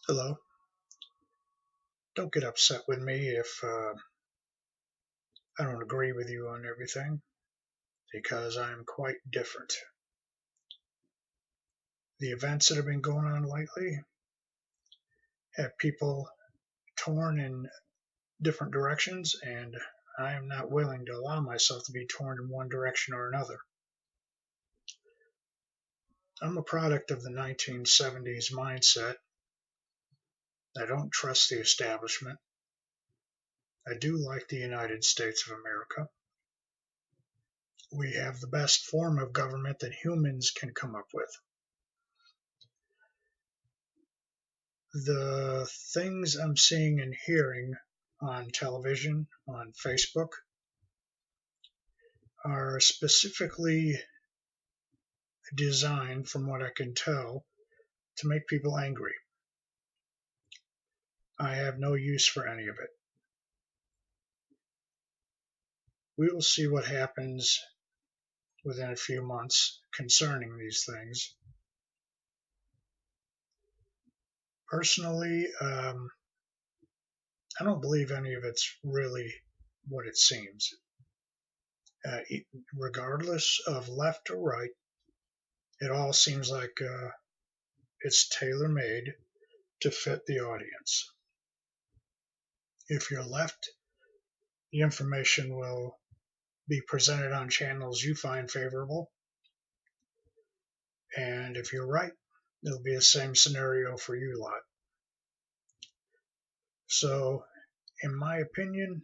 Hello. Don't get upset with me if I don't agree with you on everything, because I'm quite different. The events that have been going on lately have people torn in different directions, and I am not willing to allow myself to be torn in one direction or another. I'm a product of the 1970s mindset. I don't trust the establishment. I do like the United States of America. We have the best form of government that humans can come up with. The things I'm seeing and hearing on television, on Facebook, are specifically designed, from what I can tell, to make people angry. I have no use for any of it. We will see what happens within a few months concerning these things. Personally, I don't believe any of it's really what it seems. Uh, Regardless of left or right, it all seems like it's tailor made to fit the audience. If you're left, the information will be presented on channels you find favorable. And if you're right, it'll be the same scenario for you lot. So, in my opinion,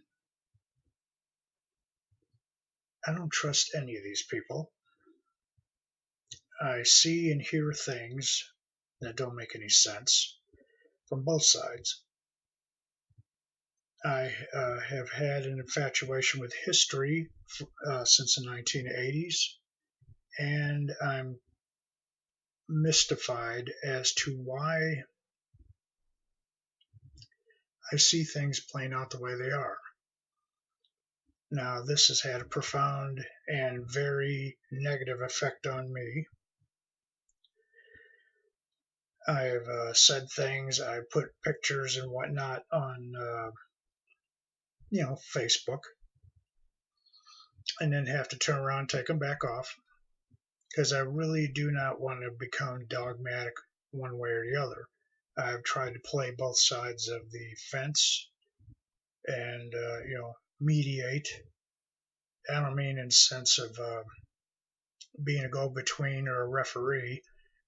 I don't trust any of these people. I see and hear things that don't make any sense from both sides. I have had an infatuation with history since the 1980s, and I'm mystified as to why I see things playing out the way they are. Now, this has had a profound and very negative effect on me. I've said things, I put pictures and whatnot on, Facebook, and then have to turn around and take them back off because I really do not want to become dogmatic one way or the other. I've tried to play both sides of the fence and, mediate. I don't mean in the sense of being a go-between or a referee,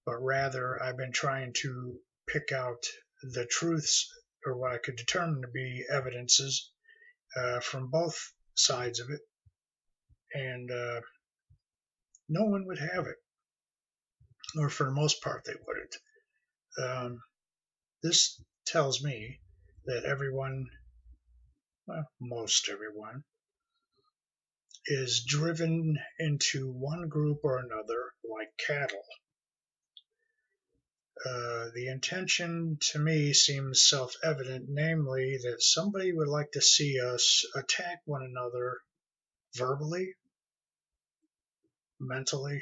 but rather I've been trying to pick out the truths, or what I could determine to be evidences from both sides of it, and no one would have it, or for the most part they wouldn't. This tells me that everyone, well, most everyone, is driven into one group or another like cattle. The intention to me seems self evident, namely, that somebody would like to see us attack one another verbally, mentally,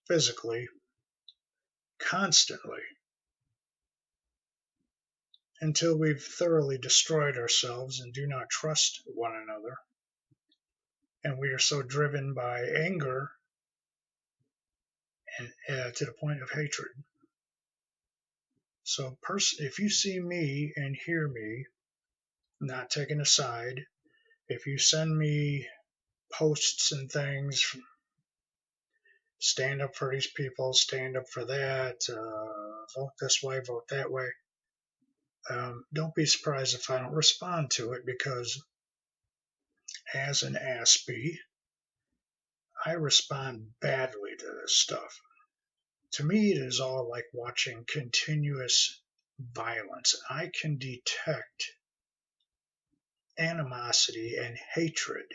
physically, constantly, until we've thoroughly destroyed ourselves and do not trust one another. And we are so driven by anger and to the point of hatred. So, if you see me and hear me not taking a side, if you send me posts and things, stand up for these people, stand up for that, vote this way, vote that way, don't be surprised if I don't respond to it, because as an Aspie, I respond badly to this stuff. To me, it is all like watching continuous violence. I can detect animosity and hatred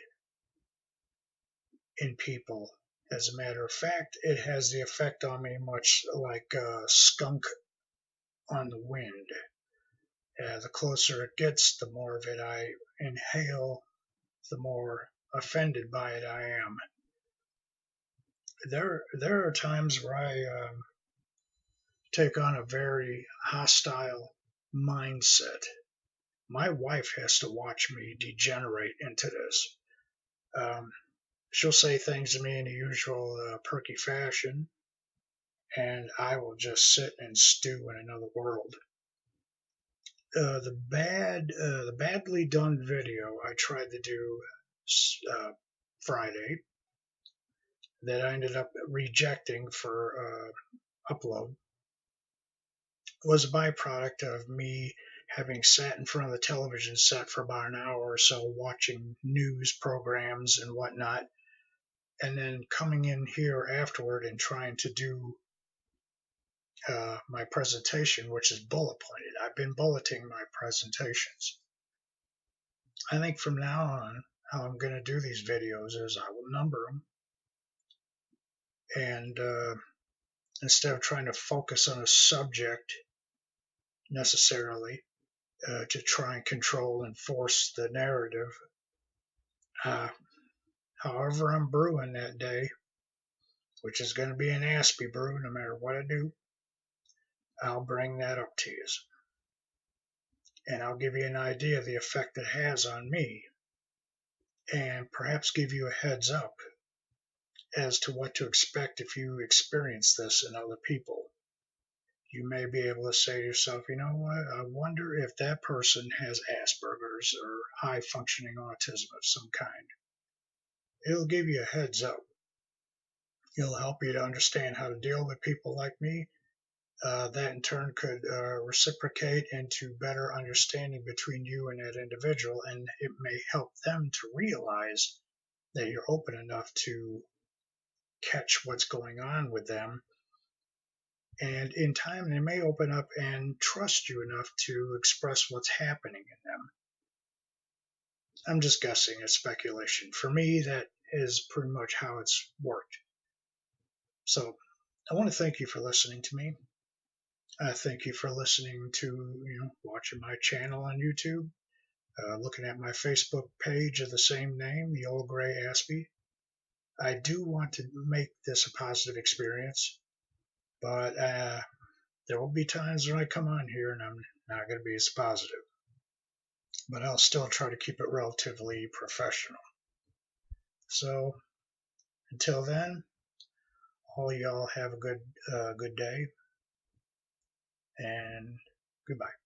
in people. As a matter of fact, it has the effect on me much like a skunk on the wind. The closer it gets, the more of it I inhale, the more offended by it I am. There are times where I take on a very hostile mindset. My wife has to watch me degenerate into this. Um, she'll say things to me in the usual perky fashion, and I will just sit and stew in another world. The badly done video I tried to do Friday that I ended up rejecting for upload was a byproduct of me having sat in front of the television set for about an hour or so watching news programs and whatnot, and then coming in here afterward and trying to do my presentation, which is bullet pointed. I've been bulleting my presentations. I think from now on, how I'm going to do these videos is I will number them, and instead of trying to focus on a subject necessarily to try and control and force the narrative, uh, however I'm brewing that day, which is going to be an Aspie Brew no matter what I do, I'll bring that up to you. And I'll give you an idea of the effect it has on me, and perhaps give you a heads up as to what to expect if you experience this in other people. You may be able to say to yourself, you know what, I wonder if that person has Asperger's or high functioning autism of some kind. It'll give you a heads up. It'll help you to understand how to deal with people like me. That in turn could reciprocate into better understanding between you and that individual, and it may help them to realize that you're open enough to catch what's going on with them. And in time, they may open up and trust you enough to express what's happening in them. I'm just guessing, it's speculation. For me, that is pretty much how it's worked. So I want to thank you for listening to me. I thank you for listening to, watching my channel on YouTube, looking at my Facebook page of the same name, the Old Gray Aspie. I do want to make this a positive experience, but there will be times when I come on here and I'm not going to be as positive. But I'll still try to keep it relatively professional. So until then, all y'all have a good day, and goodbye.